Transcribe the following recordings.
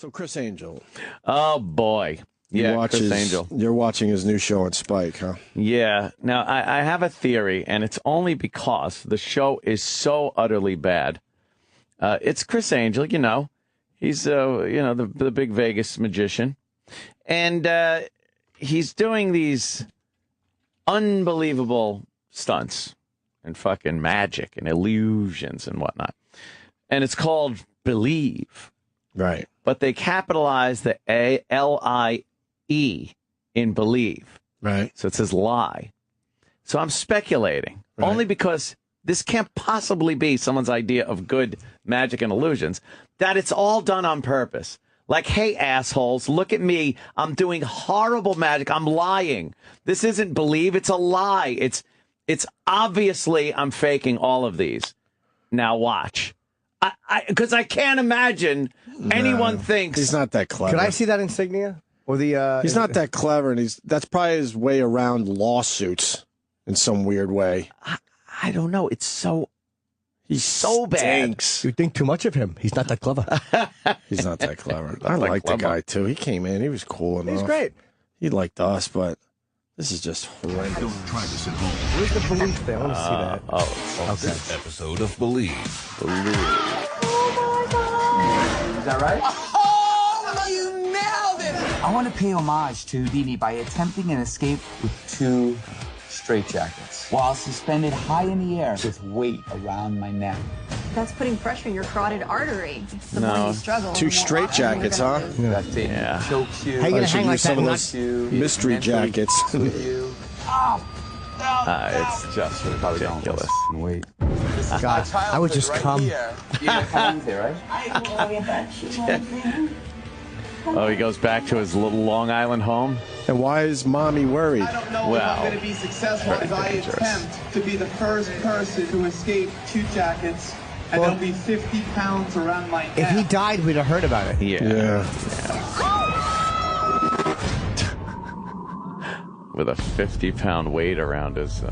So Criss Angel. Oh, boy. Yeah, Criss Angel. You're watching his new show on Spike, huh? Yeah. Now, I have a theory, and it's only because the show is so utterly bad. It's Criss Angel, you know. He's, the big Vegas magician. And he's doing these unbelievable stunts and fucking magic and illusions and whatnot. And it's called Believe. Right. But they capitalize the A-L-I-E in Believe. Right. So it says lie. So I'm speculating, only because this can't possibly be someone's idea of good magic and illusions, that it's all done on purpose. Like, hey, assholes, look at me. I'm doing horrible magic. I'm lying. This isn't Believe. It's a lie. It's obviously I'm faking all of these. Now watch. Because I can't imagine anyone thinks he's not that clever. Could I see that insignia? Or the he's not that clever, and that's probably his way around lawsuits in some weird way. I don't know. It's so so bad. You think too much of him. He's not that clever. He's not that clever. I like the guy too. He came in. He was cool enough. He's great. He liked us, but this is just horrendous. Don't try this at home. Where's the Belief thing? I want to see that. Okay. This episode of Believe. Oh my God. Is that right? Oh, you nailed it! I want to pay homage to Houdini by attempting an escape with 2 straitjackets while suspended high in the air with weight around my neck. That's putting pressure in your carotid artery. The more you struggle. 2 straitjackets, huh? That thing chokes you. How you gonna hang like that? Some of those mystery jackets. It's just ridiculous. Wait. God, I would just come. Oh, he goes back to his little Long Island home? And why is mommy worried? I don't know if I'm going to be successful if I attempt to be the first person to escape 2 jackets, and there'll be 50 pounds around my neck. If he died, we'd have heard about it. Yeah. With a 50-pound weight around his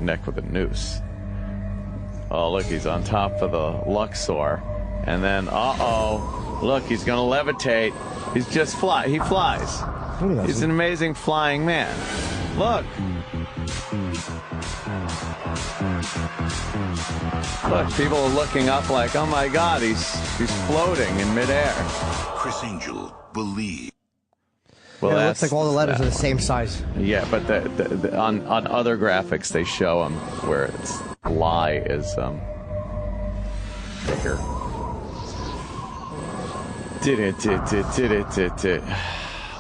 neck with a noose. Oh, look, he's on top of the Luxor. And then, look, he's going to levitate. He's just he flies. He's an amazing flying man. Look. Look, people are looking up like, oh my God, he's floating in midair. Criss Angel, Believe. Well, it looks like all the letters are the same size. Yeah, but on other graphics they show them where it's lie is bigger.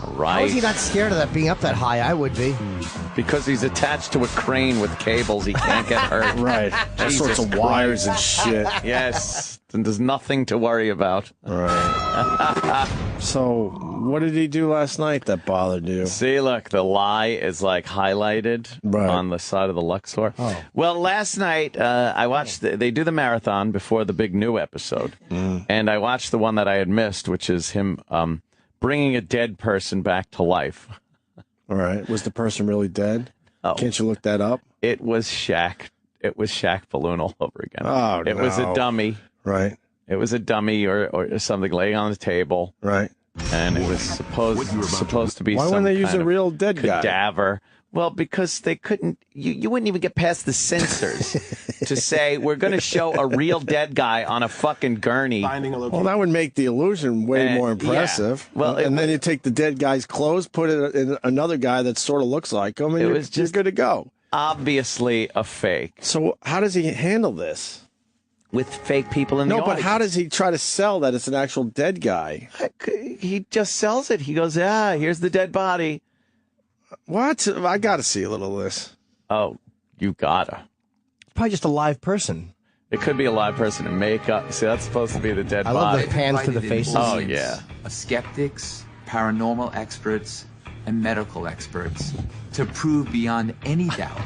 Right. How is he not scared of that being up that high? I would be. Because he's attached to a crane with cables. He can't get hurt. Right. All sorts of wires and shit. Yes. And there's nothing to worry about. Right. So, what did he do last night that bothered you? See, look, the lie is like highlighted on the side of the Luxor. Oh. Well, last night I watched, they do the marathon before the big new episode. And I watched the one that I had missed, which is him bringing a dead person back to life. All right. Was the person really dead? Oh. Can't you look that up? It was Shaq. It was Shaq Balloon all over again. Oh, It was a dummy. Right. It was a dummy or something laying on the table. Right. And it was supposed to be Why some wouldn't they use kind a of real dead guy? Cadaver. Well, because they couldn't, you wouldn't even get past the censors to say, we're going to show a real dead guy on a fucking gurney. Well, that would make the illusion way more impressive. Yeah. Well, and then you take the dead guy's clothes, put it in another guy that sort of looks like him, and you're just good to go. Obviously a fake. So how does he handle this? With fake people in the audience. No, but how does he try to sell that it's an actual dead guy? He just sells it. He goes, here's the dead body. What? I got to see a little of this. Oh, you gotta. It's probably just a live person. It could be a live person in makeup. See, that's supposed to be the dead body. I love the pans to the faces. Oh, yeah. Of skeptics, paranormal experts, and medical experts to prove beyond any doubt.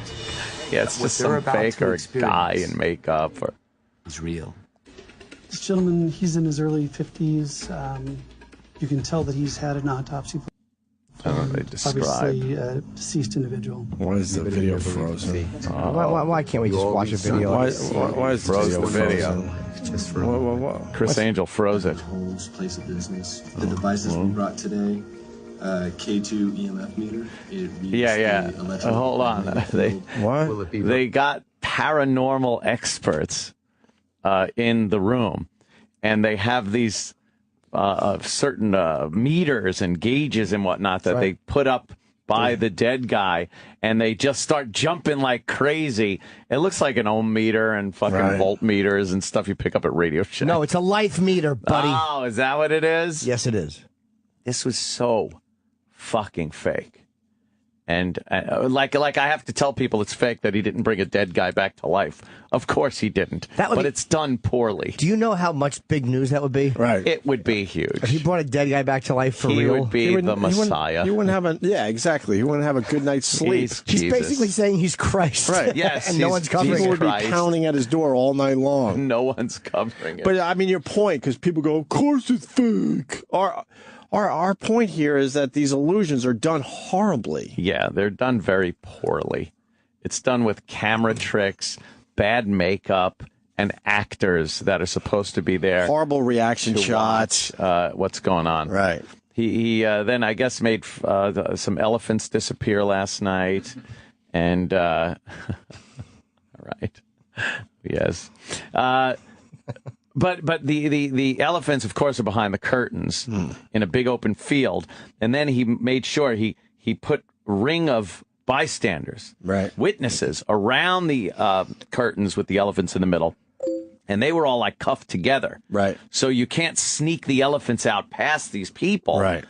Yeah, it's just some fake or guy in makeup or. Is real. This gentleman, he's in his early 50s. You can tell that he's had an autopsy. they describe. obviously a deceased individual. Why is the video frozen? Why can't we just watch a video? Why is the Froze video the video. frozen? Just for What? Criss Angel froze it. homes, place of business. The devices we brought today, K2 EMF meter. It reads Yeah. the electrical Hold on. What? They got paranormal experts in the room, and they have these certain meters and gauges and whatnot that they put up by the dead guy, and they just start jumping like crazy. It looks like an ohm meter and fucking voltmeters and stuff you pick up at Radio Shack. No, it's a life meter, buddy. Oh, is that what it is? Yes, it is. This was so fucking fake. And like I have to tell people it's fake that he didn't bring a dead guy back to life. Of course he didn't. But it's done poorly. Do you know how much big news that would be? Right. It would be huge. If he brought a dead guy back to life for He real. would be the Messiah. He wouldn't have exactly. He wouldn't have a good night's sleep. He's basically saying he's Christ. Right. Yes. And no one's covering People it. would be pounding at his door all night long. No one's covering it. But I mean, your point, because people go, of course it's fake. Our point here is that these illusions are done horribly. Yeah, they're done very poorly. It's done with camera tricks, bad makeup, and actors that are supposed to be there. Horrible reaction shots. What's going on? Right. He then, I guess, made some elephants disappear last night. And, all right. Yes. But the elephants, of course, are behind the curtains in a big open field. And then he made sure he put ring of bystanders, witnesses, around the curtains with the elephants in the middle. And they were all like cuffed together. Right. So you can't sneak the elephants out past these people. Right.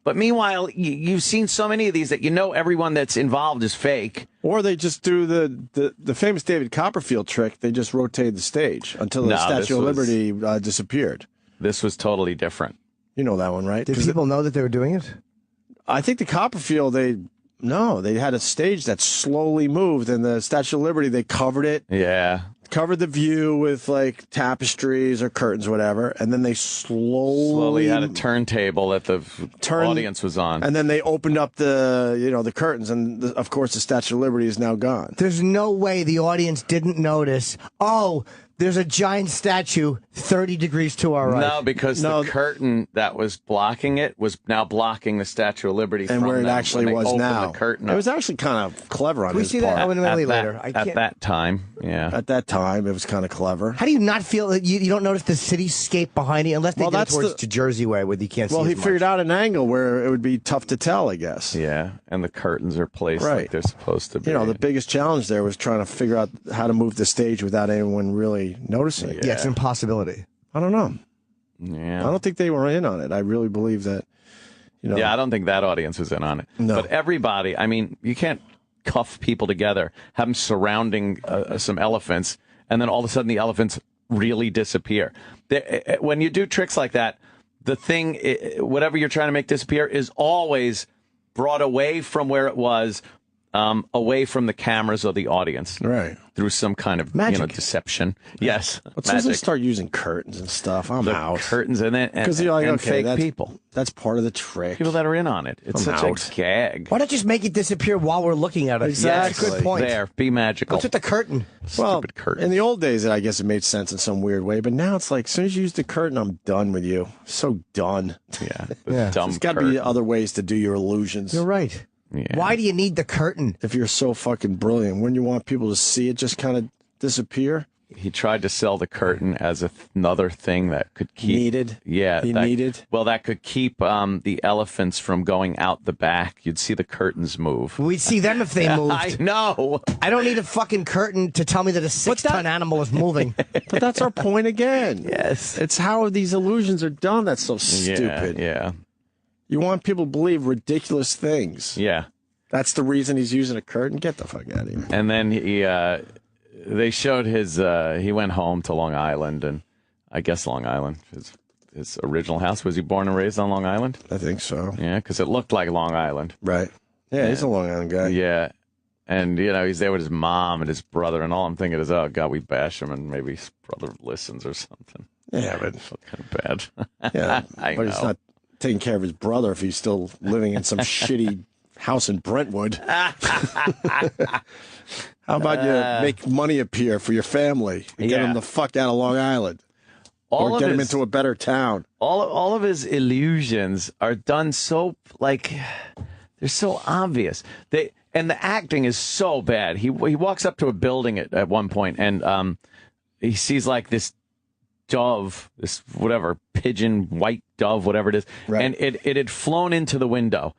But meanwhile, you've seen so many of these that you know everyone that's involved is fake. Or they just do the famous David Copperfield trick. They just rotate the stage until the Statue of Liberty disappeared. This was totally different. You know that one, right? Did people know that they were doing it? I think the Copperfield, they had a stage that slowly moved, and the Statue of Liberty, they covered it. Yeah. Covered the view with like tapestries or curtains, whatever, and then they slowly had a turntable that the audience was on, and then they opened up the curtains, and of course the Statue of Liberty is now gone. There's no way the audience didn't notice. Oh, there's a giant statue 30 degrees to our right. No, because the curtain that was blocking it was now blocking the Statue of Liberty and from where it them actually when they was opened now. The curtain it was actually kind of clever on his part. We see that evidently later. At that time, yeah. At that time, it was kind of clever. How do you not feel that you don't notice the cityscape behind you unless they did it towards to Jersey way where you can't see? Well, he as much. figured out an angle where it would be tough to tell, I guess. Yeah, and the curtains are placed like they're supposed to be. You know, the biggest challenge there was trying to figure out how to move the stage without anyone really noticing it. Yeah, it's an impossibility. I don't know. Yeah. I don't think they were in on it. I really believe that, Yeah, I don't think that audience was in on it. No. But everybody, I mean, you can't cuff people together, have them surrounding some elephants, and then all of a sudden the elephants really disappear. When you do tricks like that, the thing, whatever you're trying to make disappear, is always brought away from where it was, away from the cameras or the audience. Right. Through some kind of deception. Yes. As soon as they start using curtains and stuff, I'm out. Curtains and you're like, and okay, fake people. That's part of the trick. People that are in on it. It's I'm such out. a gag. Why not just make it disappear while we're looking at it? Exactly. That's a good point. There, be magical. What's with the curtain? Well, Stupid curtain. in the old days, I guess it made sense in some weird way, but now it's like, as soon as you use the curtain, I'm done with you. So done. Yeah. Dumb There's got to be other ways to do your illusions. You're right. Yeah. Why do you need the curtain? If you're so fucking brilliant, wouldn't you want people to see it just kind of disappear? He tried to sell the curtain as another thing that could keep... Needed? Yeah. Needed? Well, that could keep the elephants from going out the back. You'd see the curtains move. We'd see them if they moved. I know. I don't need a fucking curtain to tell me that a 6-ton animal is moving. But that's our point again. Yes. It's how these illusions are done that's so stupid. Yeah. You want people to believe ridiculous things. Yeah. That's the reason he's using a curtain? Get the fuck out of here. And then they showed his, he went home to Long Island, and I guess Long Island, his original house. Was he born and raised on Long Island? I think so. Yeah, because it looked like Long Island. Right. Yeah, he's a Long Island guy. Yeah. And, he's there with his mom and his brother, and all I'm thinking is, oh, God, we bash him, and maybe his brother listens or something. Yeah, but... I feel kind of bad. Yeah, I but know. it's not taking care of his brother if he's still living in some shitty house in Brentwood. How about you make money appear for your family and get him the fuck out of Long Island? Or get him into a better town. All of his illusions are done so, like, they're so obvious. And the acting is so bad. He walks up to a building at one point, and he sees, like, this dove, this whatever, pigeon, white dove, whatever it is. Right. And it had flown into the window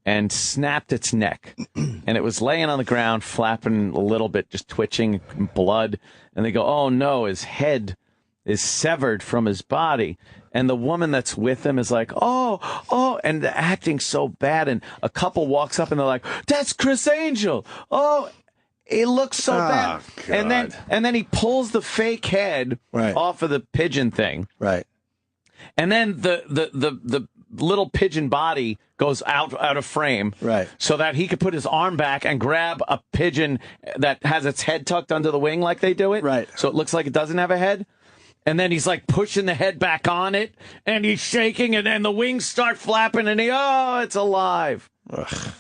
and snapped its neck. And it was laying on the ground, flapping a little bit, just twitching, blood. And they go, oh, no, his head is severed from his body. And the woman that's with him is like, oh, and the acting's so bad. And a couple walks up and they're like, that's Criss Angel. Oh, it looks so bad. God. And then he pulls the fake head off of the pigeon thing. Right. And then the little pigeon body goes out of frame. Right. So that he could put his arm back and grab a pigeon that has its head tucked under the wing like they do it. Right. So it looks like it doesn't have a head. And then he's like pushing the head back on it, and he's shaking, and then the wings start flapping, and it's alive. Ugh.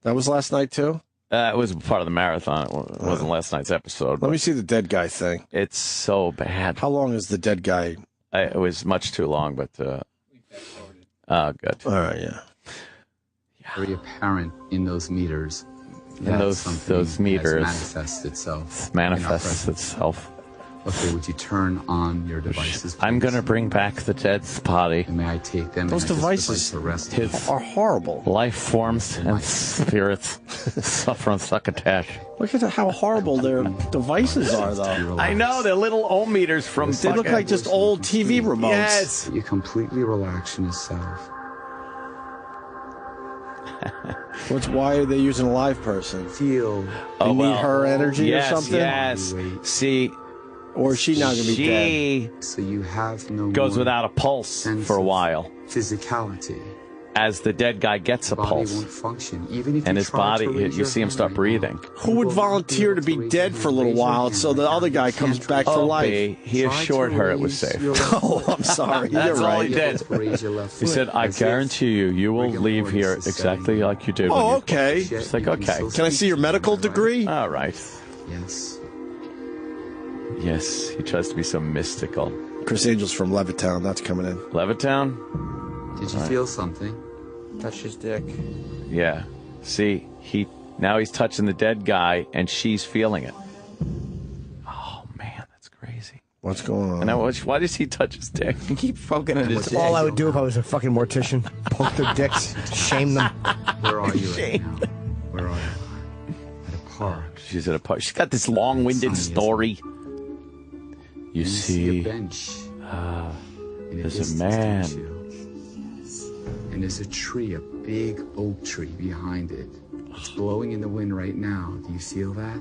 That was last night, too? It was part of the marathon. It wasn't last night's episode. Let me see the dead guy thing. It's so bad. How long is the dead guy? It was much too long, but... oh, good. All right, yeah. Very apparent in those meters. In those meters. Manifests itself. Manifests itself. Okay, would you turn on your devices, please? I'm going to bring back the dead body. And may I take them? Those devices are horrible. Life forms and spirits suffer on succotash. Look at how horrible their devices are, though. I know, they're little ohm meters from... They look like just old TV remotes. Yes. You completely relax in yourself. Why are they using a live person? Feel. They need her energy or something? Yes, see... Or is she not going to be dead? So you have no goes without a pulse for a while. Physicality. As the dead guy gets a pulse. Won't function, even if and his body, you see him start breathing. Who would volunteer to be dead for a little while so the other guy comes back to life? He assured her it was safe. Oh, I'm sorry. That's You're all right. he did. He said, I guarantee you will leave here exactly like you did. Oh, okay. She's like, okay. Can I see your medical degree? All right. Yes. Yes, he tries to be so mystical. Criss Angel's from Levittown. That's coming in. Levittown? Did you feel something? Touch his dick. Yeah. See, now he's touching the dead guy, and she's feeling it. Oh, man, that's crazy. What's going on? And why does he touch his dick? You keep poking at his dick. All I would do if I was a fucking mortician. Poke their dicks. Shame them. Where are you right now? Where are you? At a park. She's at a park. She's got this long-winded story. You see a bench. There's a man. And there's a tree, a big oak tree behind it. It's blowing in the wind right now. Do you feel that?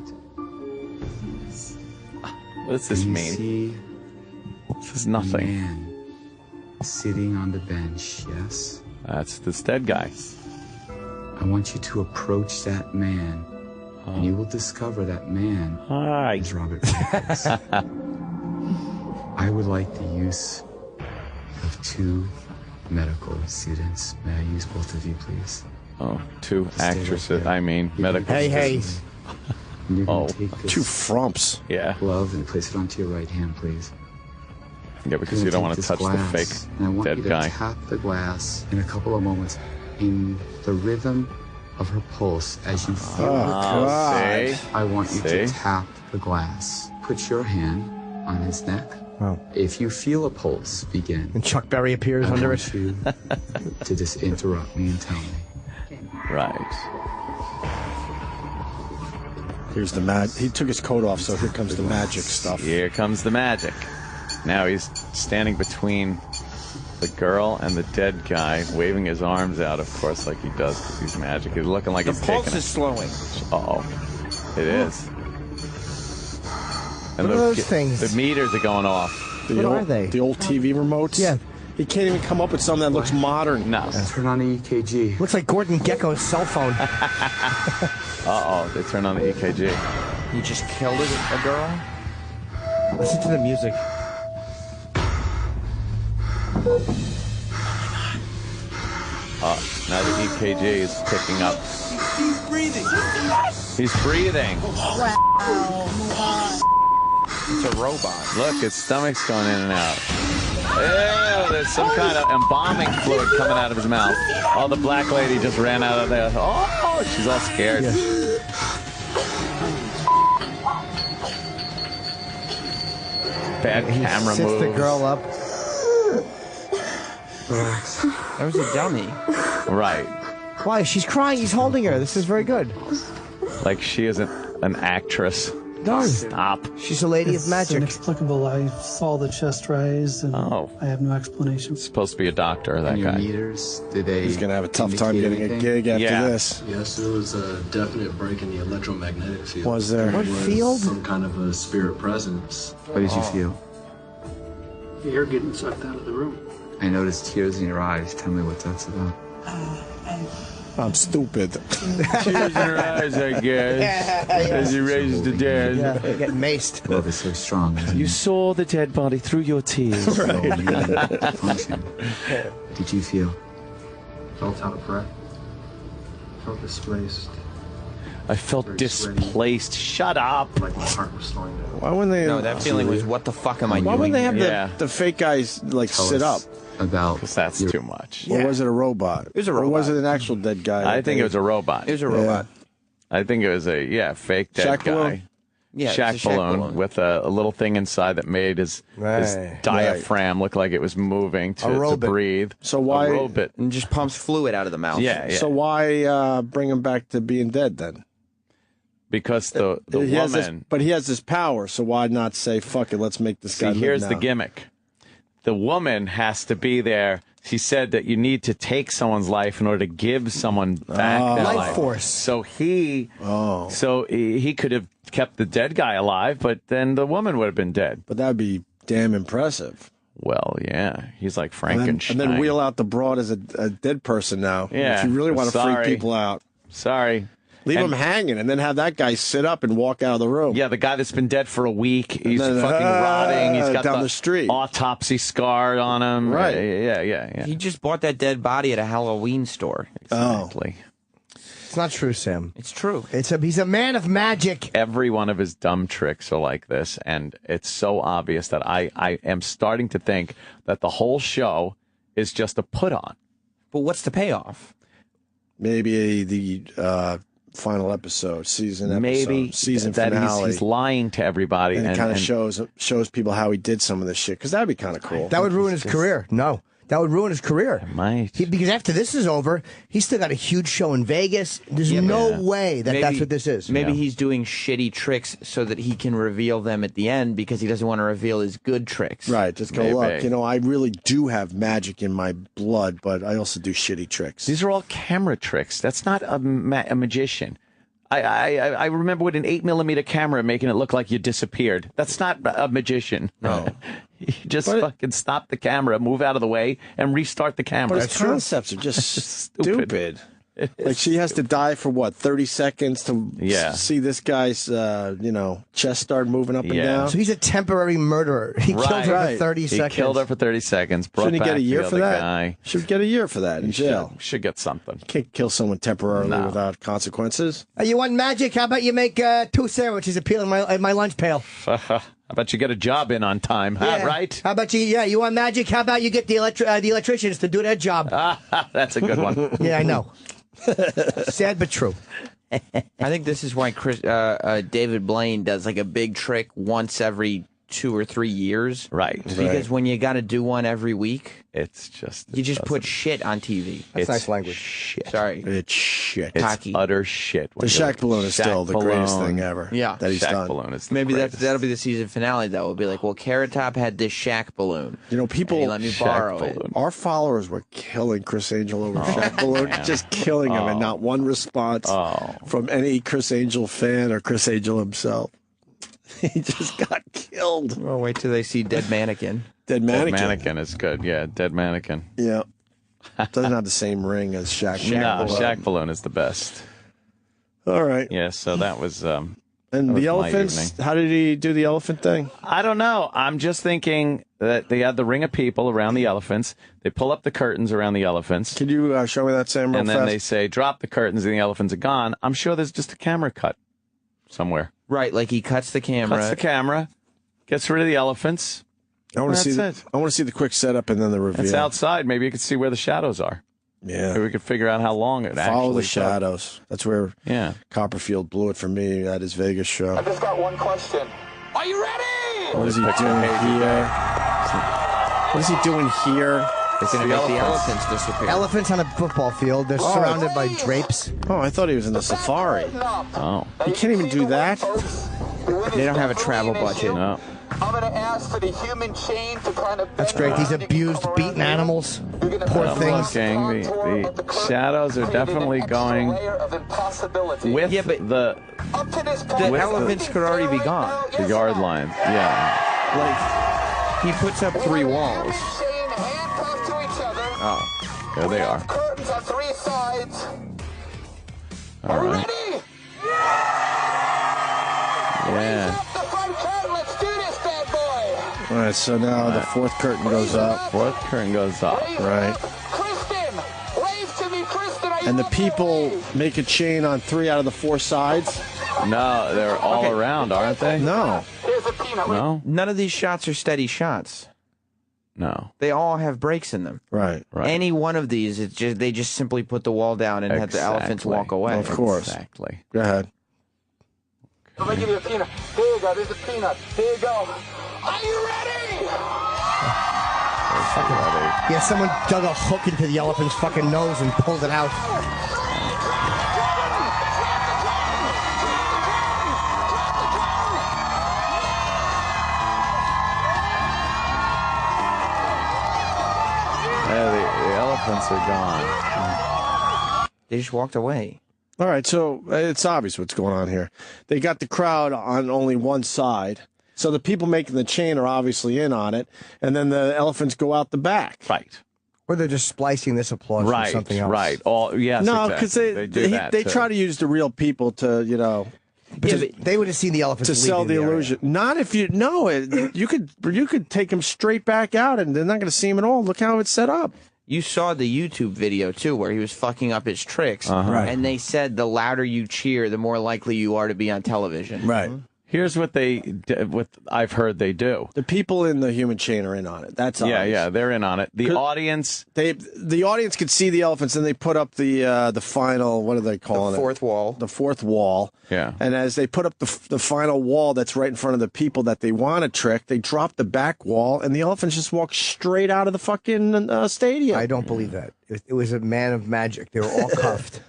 What does this mean? This is nothing. A man sitting on the bench, yes? That's this dead guy. I want you to approach that man, and you will discover that man is Robert Rodriguez. I would like the use of 2 medical students. May I use both of you, please? Oh, 2 actresses. I mean, medical. Hey. You're gonna take this 2 frumps. Yeah. glove and place it onto your right hand, please. Yeah, because you don't want to touch the fake and I want dead you to guy. tap the glass in a couple of moments in the rhythm of her pulse as you feel Oh, God. See? I want you to See? tap the glass. Put your hand on his neck. Oh. If you feel a pulse begin, And Chuck Berry appears I under want it. you to just interrupt me and tell me. Right. Here's the he took his coat off, so here comes the magic stuff. Here comes the magic. Now he's standing between the girl and the dead guy, waving his arms out, of course, like he does because he's magic. He's looking like The he's pulse taking is slowing. Uh-oh. It is. And What are those things? The meters are going off. What are they? The old TV remotes? Yeah. He can't even come up with something that looks modern. No. Turn on the EKG. Looks like Gordon Gekko's cell phone. Uh-oh. They turn on the EKG. You just killed a girl? Listen to the music. Now the EKG is picking up. He's breathing. He's breathing. It's a robot. Look, his stomach's going in and out. Ew, there's some kind of embalming fluid coming out of his mouth. Oh, the black lady just ran out of there. Oh, she's all scared. Yeah. Bad camera Sits move. the girl up. That was a dummy. Right. Why? She's crying. He's holding her. This is very good. Like she isn't an actress. No. Stop. She's a lady of It's magic. inexplicable. I saw the chest rise, and I have no explanation. Supposed to be a doctor, that And your guy. meters, did they He's going to have a tough time indicate getting a anything? gig after Yeah. this. Yes, there was a definite break in the electromagnetic field. Was there? What It was field? Some kind of a spirit presence. What did you feel? You're getting sucked out of the room. I noticed tears in your eyes. Tell me what that's about. I'm stupid. Tears in her eyes, I guess. As he raised the dead. Yeah, getting maced. Love is so strong. Isn't You it? saw the dead body through your tears. So many function. What did you feel? Felt out of breath. Felt displaced. I felt displaced. Shut up. Like my heart was slowing down. Why wouldn't they? No, that feeling was, what the fuck am I Why doing? wouldn't they have Yeah. the fake guys like Tell sit up? us about Because that's your- too much. Or was it a robot? It was a Or was robot. it an actual dead guy? I think it was a robot. It was a robot. I think it was a fake dead Shaq guy. balloon? Yeah, Shaq it's a balloon with a little thing inside that made his Right. diaphragm look like it was moving to robot. breathe. So why- A robot. And just pumps fluid out of the mouth. Yeah, yeah. So why bring him back to being dead then? Because the He has this, woman. but he has this power, so why not say fuck it? Let's make this guy. See, live here's the now. gimmick. The woman has to be there. She said that you need to take someone's life in order to give someone back their Life life. force. So he could have kept the dead guy alive, but then the woman would have been dead. But that'd be damn impressive. Well, yeah, he's like And Frankenstein. then wheel out the broad as a dead person now. Yeah, If you really want to sorry. freak people out, Sorry. leave And- him hanging, and then have that guy sit up and walk out of the room. Yeah, the guy that's been dead for a week. He's then, fucking rotting. He's got down the street. autopsy scar on him. Right. Yeah. He just bought that dead body at a Halloween store. Exactly. It's not true, Sam. It's true. He's a man of magic. Every one of his dumb tricks are like this, and it's so obvious that I am starting to think that the whole show is just a put on. But what's the payoff? Maybe the final episode, season that finale. he's lying to everybody, and it kind of shows people how he did some of this shit, because that'd be kind of cool. That would ruin his career. No. That would ruin his career. Might. Because after this is over, he's still got a huge show in Vegas. There's no way that that's what this is. Maybe he's doing shitty tricks so that he can reveal them at the end because he doesn't want to reveal his good tricks. Right, just go, look, I really do have magic in my blood, but I also do shitty tricks. These are all camera tricks. That's not a magician. I remember with an 8mm camera making it look like you disappeared. That's not a magician. No. You just fucking stop the camera, move out of the way, and restart the camera. But his concepts are just stupid. Like she has to die for what, 30 seconds to see this guy's, chest start moving up and down. So he's a temporary murderer. He killed her for 30 seconds. He killed her for 30 seconds. Shouldn't he brought get a back year the for other that? Guy. Should get a year for that in jail. Should get something. You can't kill someone temporarily without consequences. You want magic? How about you make 2 sandwiches appeal in my lunch pail? How about you get a job in on time, Yeah. right? How about you want magic? How about you get the electricians to do their job? That's a good one. Yeah, I know. Sad but true. I think this is why David Blaine does like a big trick once every 2 or 3 years. Right. Because when you got to do one every week, it's just you just put shit on TV. That's nice language. Shit. Sorry. It's shit. It's Cocky. utter shit. The Shaq balloon is still the greatest thing ever. Yeah. that he's Shaq done. balloon is the Maybe greatest. that'll be the season finale. That will be like, well, Carrot Top had this Shaq balloon. People And he let me Shaq borrow balloon. it. Our followers were killing Criss Angel over Shaq balloon, just killing him, and not one response from any Criss Angel fan or Criss Angel himself. He just got killed. Well, wait till they see Dead Mannequin. Dead Mannequin. Dead Mannequin is good. Yeah, Dead Mannequin. Yeah. Doesn't have the same ring as Shaq. No, balloon. Shaq balloon is the best. All right. Yeah, so that was. And that was the my elephants, evening. how did he do the elephant thing? I don't know. I'm just thinking that they had the ring of people around the elephants. They pull up the curtains around the elephants. Can you show me that, Sam, real And then fast? they say, drop the curtains, and the elephants are gone. I'm sure there's just a camera cut somewhere. Right, like he cuts the camera. Cuts the camera, gets rid of the elephants. I want to see That's it. I want to see the quick setup and then the reveal. It's outside. Maybe you could see where the shadows are. Yeah. Maybe we could figure out how long it actually Follow the took. shadows. That's where Copperfield blew it for me at his Vegas show. I just got one question. Are you ready? What is he doing here? What is he doing here? It's going to make the elephants disappear. Elephants on a football field. They're surrounded by drapes. Oh, I thought he was in the safari. Oh. You can't even do that? They don't have a travel budget. No. I'm going to ask for the human chain to kind of... That's great. These abused, beaten animals. Poor things. Looking, the shadows are definitely going with the elephants could already be gone. The yard line. Yeah. Like, he puts up 3 walls. Oh, there they are. Curtains on 3 sides. All right. Ready? Yeah. The front curtain. Let's do this, bad boy. All right, so now the fourth curtain goes up. Fourth curtain goes up. Right. Kristen, wave to me, Kristen. And the people make a chain on 3 out of the 4 sides? No, they're all around, aren't they? No. Here's a peanut. No? None of these shots are steady shots. No. They all have breaks in them. Right. Any one of these, they just simply put the wall down and have the elephants walk away. Of course. Exactly. Go ahead. Let me give you a peanut. Here you go. There's a peanut. Here you go. Are you ready? Yeah, someone dug a hook into the elephant's fucking nose and pulled it out. The elephants are gone. They just walked away. All right, so it's obvious what's going on here. They got the crowd on only one side, so the people making the chain are obviously in on it, and then the elephants go out the back. Right. Or they're just splicing this applause from something else. Right. Yes, No, exactly. because they try to use the real people to, they would have seen the elephants to sell the illusion. Not if you know it. You could take them straight back out, and they're not going to see him at all. Look how it's set up. You saw the YouTube video, too, where he was fucking up his tricks. Right. And they said the louder you cheer, the more likely you are to be on television. Right. Here's what I've heard they do. The people in the human chain are in on it. That's obvious. Yeah, they're in on it. The audience, the audience could see the elephants, and they put up the final. What are they calling it? The fourth wall. The fourth wall. Yeah. And as they put up the final wall that's right in front of the people that they want to trick, they drop the back wall, and the elephants just walk straight out of the fucking stadium. I don't believe that. It was a man of magic. They were all cuffed.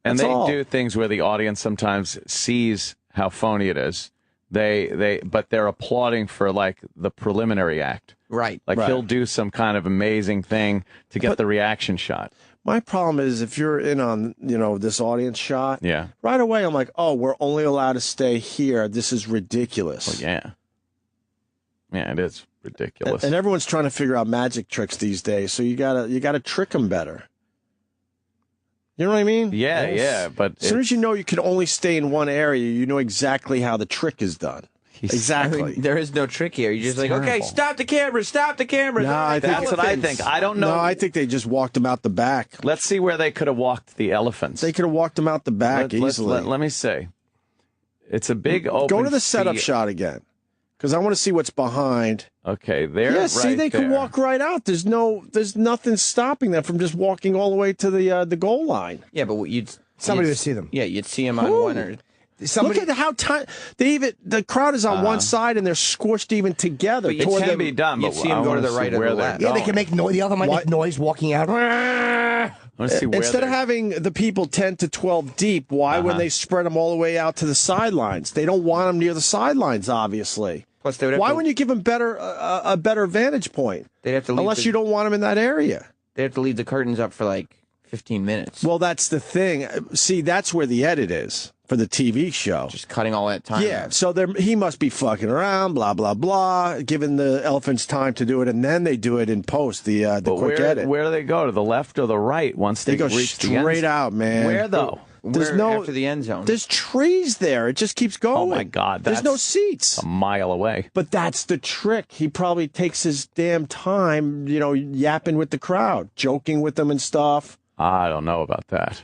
And they do things where the audience sometimes sees how phony it is. But they're applauding for like the preliminary act. Right. Like he'll do some kind of amazing thing to get the reaction shot. My problem is if you're in on, this audience shot, Yeah. right away I'm like, oh, we're only allowed to stay here. This is ridiculous. Well, yeah. Yeah, it is ridiculous. And everyone's trying to figure out magic tricks these days, so you gotta trick them better. You know what I mean? Yeah, but as soon as you know you can only stay in one area, you know exactly how the trick is done. Exactly. I mean, there is no trick here. You're just like, terrible. okay, stop the camera, stop the camera. No, I think That's what I think. I don't know. No, I think they just walked them out the back. Let's see where they could have walked the elephants. They could have walked them out the back easily. Let me see. It's a big open. Go to the setup shot again, because I want to see what's behind. Okay, there. Yeah, see, they could walk right out. There's nothing stopping them from just walking all the way to the goal line. Yeah, but somebody would see them. Yeah, you'd see them on one or. Somebody, look at how tight the crowd is on one side and they're squished even together. It can be done, but you'd see them go to the right or the left. Yeah, they can make noise. The other might make noise walking out. Instead of having the people 10 to 12 deep, why when they spread them all the way out to the sidelines? They don't want them near the sidelines, obviously. Plus, they would why wouldn't you give them a better vantage point? They'd have to leave unless you don't want them in that area. They have to leave the curtains up for like 15 minutes. Well, that's the thing. See, that's where the edit is for the TV show. Just cutting all that time. Yeah, so he must be fucking around, blah, blah, blah, giving the elephants time to do it, and then they do it in post, the quick edit. Where do they go? To the left or the right once they go reach straight the out, man. Where, though? after the end zone? There's trees there. It just keeps going. Oh, my God. There's no seats. A mile away. But that's the trick. He probably takes his damn time, yapping with the crowd, joking with them and stuff. I don't know about that.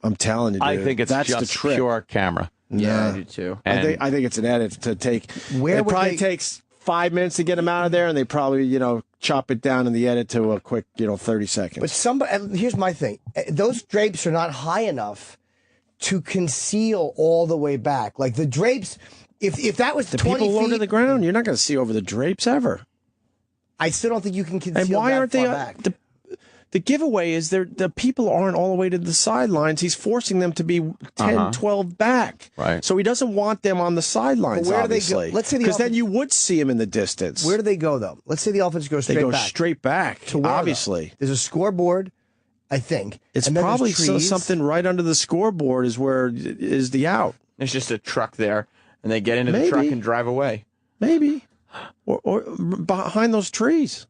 I'm telling you, dude. I think it's that's just the trick. pure camera. Yeah, I do too. I think it's an edit to take. It probably takes 5 minutes to get him out of there, and they probably, chop it down in the edit to a quick, 30 seconds. But here's my thing. Those drapes are not high enough to conceal all the way back. Like the drapes, if that was the 20 people low feet, to the ground, you're not going to see over the drapes ever. I still don't think you can conceal And why that aren't far they? back. The giveaway is the people aren't all the way to the sidelines. He's forcing them to be 10, 12 back. Right. So he doesn't want them on the sidelines, But where do they obviously. go? Let's say because then you would see him in the distance. Where do they go, though? Let's say the offense goes straight back. They go straight back, To where, obviously. though? There's a scoreboard, I think. It's and then probably there's trees. something right under the scoreboard is where is the out. There's just a truck there, and they get into the truck and drive away. Maybe. Or behind those trees.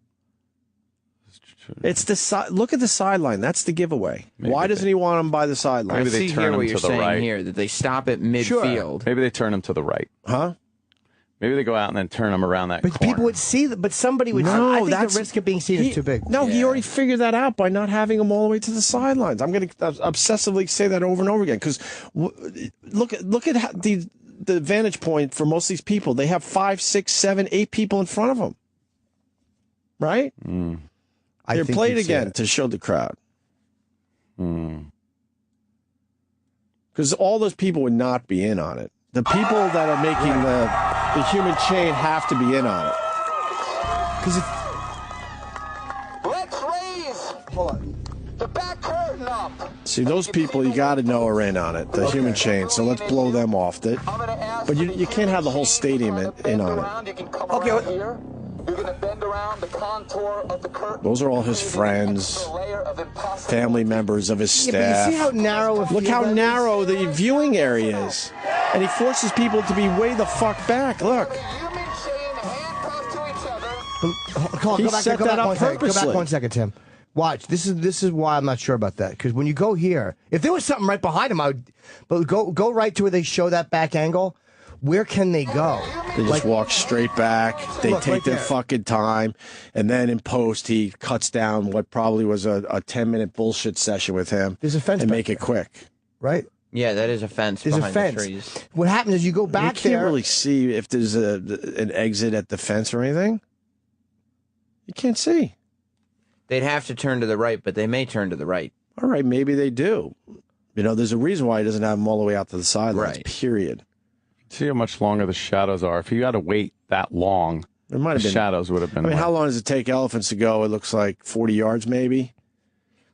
It's the look at the sideline. That's the giveaway. Why doesn't he want him by the sideline? Maybe they turn him to the right. Here that they stop at midfield. Maybe they turn him to the right. Huh? Maybe they go out and then turn him around that But corner. people would see that. But somebody would. No, I think that's the risk of being seen is too big. No, he already figured that out by not having him all the way to the sidelines. I'm going to obsessively say that over and over again because look at how the vantage point for most of these people. They have 5, 6, 7, 8 people in front of them, right? They're played again to show the crowd. Because all those people would not be in on it. The people that are making the human chain have to be in on it. Because Let's raise the back curtain up. see, those people you got to know are in on it, the human chain. So let's blow them off. But you can't have the whole stadium in on it. Okay. You're going to bend around the contour of the curtain. Those are all his friends, family members of his staff. Yeah, but you see how narrow Look how narrow the viewing area is. And he forces people to be way the fuck back. Look. Colin, He set that up Go back purposely. 1 second, Tim. Watch. This is why I'm not sure about that. Because when you go here, if there was something right behind him, I would. But go right to where they show that back angle. Where can they go? They just walk straight back. They Look, take right their there. fucking time. And then in post, he cuts down what probably was a 10-minute bullshit session with him. There's a fence and back make it quick. Right? Yeah, that is a fence There's a behind fence. the trees. What happens is you go You back can't there. really see if there's an exit at the fence or anything. You can't see. They'd have to turn to the right, but they may turn to the right. All right, maybe they do. There's a reason why he doesn't have them all the way out to the sidelines, Right. period. See how much longer the shadows are. If you had to wait that long, It might have the been. shadows would have been. I mean, like- how long does it take elephants to go? It looks like 40 yards, maybe.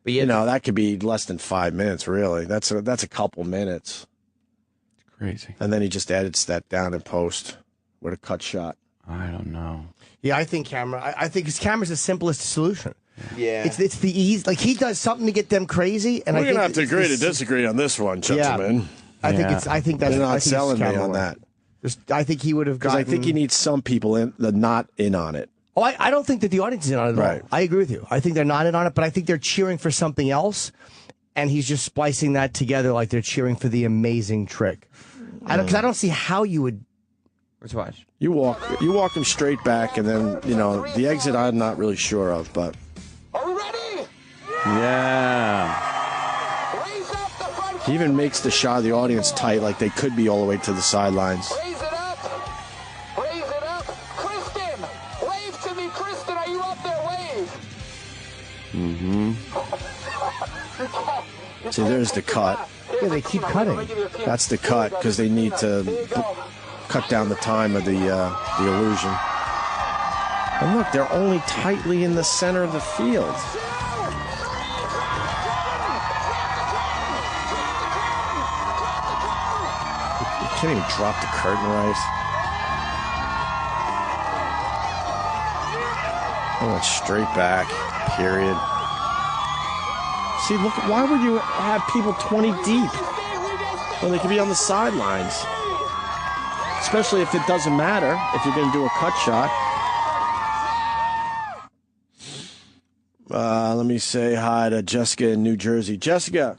But yet that could be less than 5 minutes, really. That's a couple minutes. Crazy. And then he just edits that down in post with a cut shot. I don't know. Yeah, I think camera. I think his camera's the simplest solution. Yeah. It's the ease. Like he does something to get them crazy, and We're I think gonna have to it's agree to this- disagree on this one, gentlemen. I think it's. I think that's. They're I not think selling it's me camera on work. that I think he would have because gotten. I think he needs some people not in on it. Oh, I don't think that the audience is in on it at Right. all. I agree with you. I think they're not in on it, but I think they're cheering for something else, and he's just splicing that together like they're cheering for the amazing trick. Because I don't see how you would. Let's watch. You walk him straight back, and then the exit. I'm not really sure of, but Are we ready? Yeah. Raise up the front. he even makes the shot of the audience tight, like they could be all the way to the sidelines. Raise it up. Raise it up. Kristen, wave to me. Kristen, are you up there? Wave. See, there's the cut. Yeah, they keep cutting. That's the cut because they need to cut down the time of the illusion. And look, they're only tightly in the center of the field. You can't even drop the curtain right. I went straight back, period. See, look, why would you have people 20 deep when they could be on the sidelines? Especially if it doesn't matter, if you're going to do a cut shot. Let me say hi to Jessica in New Jersey. Jessica.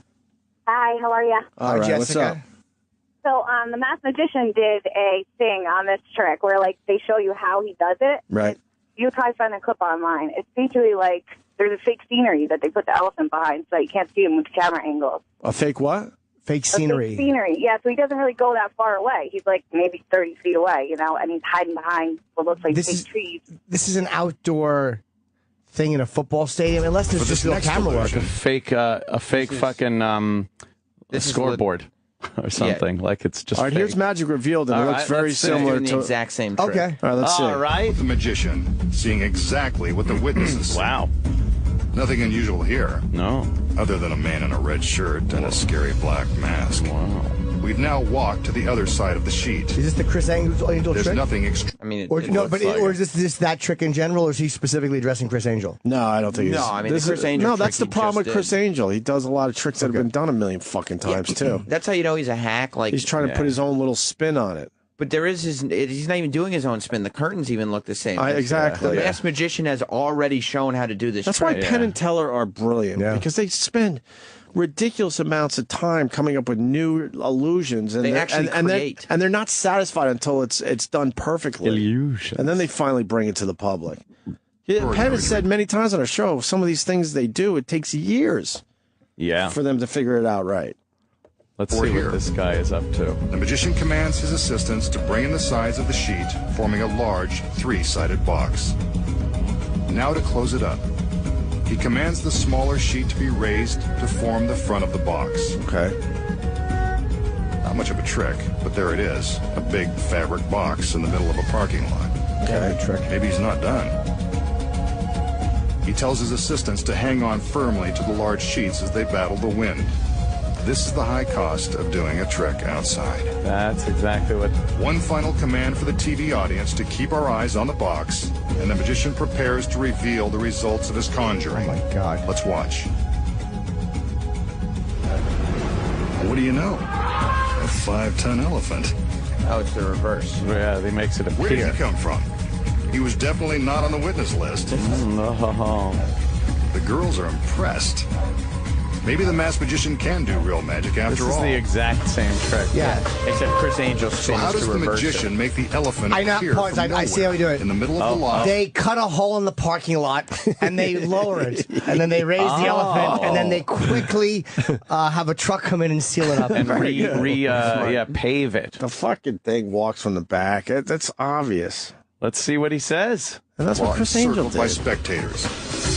Hi. Hi, how are you? All right, what's up? So, the Masked Magician did a thing on this trick where, like, they show you how he does it. Right. You probably find a clip online. It's basically like there's a fake scenery that they put the elephant behind so you can't see him with the camera angles. A fake what? Fake Fake scenery, yeah. So he doesn't really go that far away. He's like maybe 30 feet away, you know, and he's hiding behind what looks like fake trees. This is an outdoor thing in a football stadium, unless there's just no camera work. A fake fucking scoreboard or something. Like it's just. All right, fake. here's Magic revealed, and it looks very similar to the exact same trick. Okay. All right, let's see. All right. The magician seeing exactly what the witnesses see. Wow. Nothing unusual here. No. Other than a man in a red shirt and a scary black mask. Wow. We've now walked to the other side of the sheet. Is this the Criss Angel There's trick? nothing extra. I mean, Or is this just that trick in general, or is he specifically addressing Criss Angel? No, I don't think he's. No, I mean, this the Criss is, Angel no, that's the trick he problem with just Criss did. Angel. He does a lot of tricks that have been done a million fucking times, too. That's how you know he's a hack. Like He's trying to put his own little spin on it. But there is he's not even doing his own spin. The curtains even look the same. Exactly. The Masked Magician has already shown how to do this That's trick. why Penn and Teller are brilliant, because they spend ridiculous amounts of time coming up with new illusions, and They actually create. and they're not satisfied until it's done perfectly. Illusions. And then they finally bring it to the public. Penn has said many times on our show, some of these things they do, it takes years for them to figure it out right. Let's see what this guy is up to. The magician commands his assistants to bring in the sides of the sheet, forming a large three-sided box. Now to close it up. He commands the smaller sheet to be raised to form the front of the box. Okay. Not much of a trick, but there it is. A big fabric box in the middle of a parking lot. Okay. Maybe he's not done. He tells his assistants to hang on firmly to the large sheets as they battle the wind. This is the high cost of doing a trick outside. That's exactly what... One final command for the TV audience to keep our eyes on the box, and the magician prepares to reveal the results of his conjuring. Oh, my God. Let's watch. What do you know? A 5-ton elephant. Oh, it's the reverse. Yeah, he makes it appear. Where did he come from? He was definitely not on the witness list. No. The girls are impressed. Maybe the Masked Magician can do real magic after all. This is the exact same trick. Yeah. Except Criss Angel spins So how does to the reverse magician make the elephant I know, appear pause, from I see how we do it. in the middle of the lot? They cut a hole in the parking lot, and they lower it, and then they raise the elephant, and then they quickly have a truck come in and seal it up. And pave it. The fucking thing walks from the back. That's obvious. Let's see what he says. And that's what Large Criss Angel circled by did. spectators.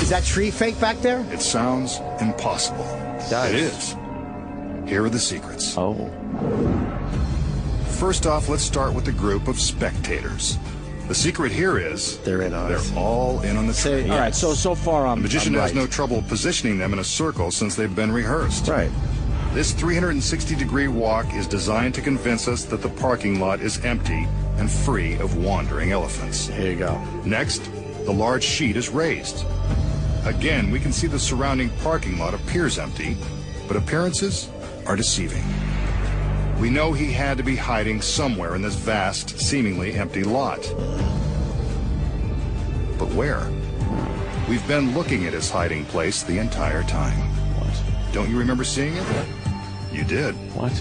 Is that tree fake back there? It sounds impossible. It is. Here are the secrets. Oh. First off, let's start with the group of spectators. The secret here is They're in on it. they're all in on the trick. All right, so far The magician has no trouble positioning them in a circle since they've been rehearsed. Right. This 360-degree walk is designed to convince us that the parking lot is empty and free of wandering elephants. Here you go. Next, the large sheet is raised. Again, we can see the surrounding parking lot appears empty, but appearances are deceiving. We know he had to be hiding somewhere in this vast, seemingly empty lot. But where? We've been looking at his hiding place the entire time. What? Don't you remember seeing it? You did. What?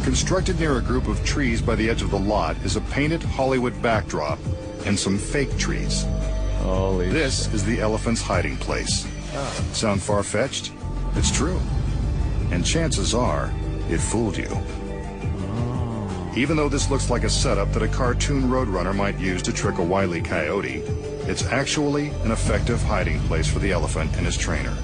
Constructed near a group of trees by the edge of the lot is a painted Hollywood backdrop and some fake trees. Holy This is the elephant's hiding place. Sound far-fetched? It's true. And chances are, it fooled you. Even though this looks like a setup that a cartoon roadrunner might use to trick a wily coyote, it's actually an effective hiding place for the elephant and his trainer.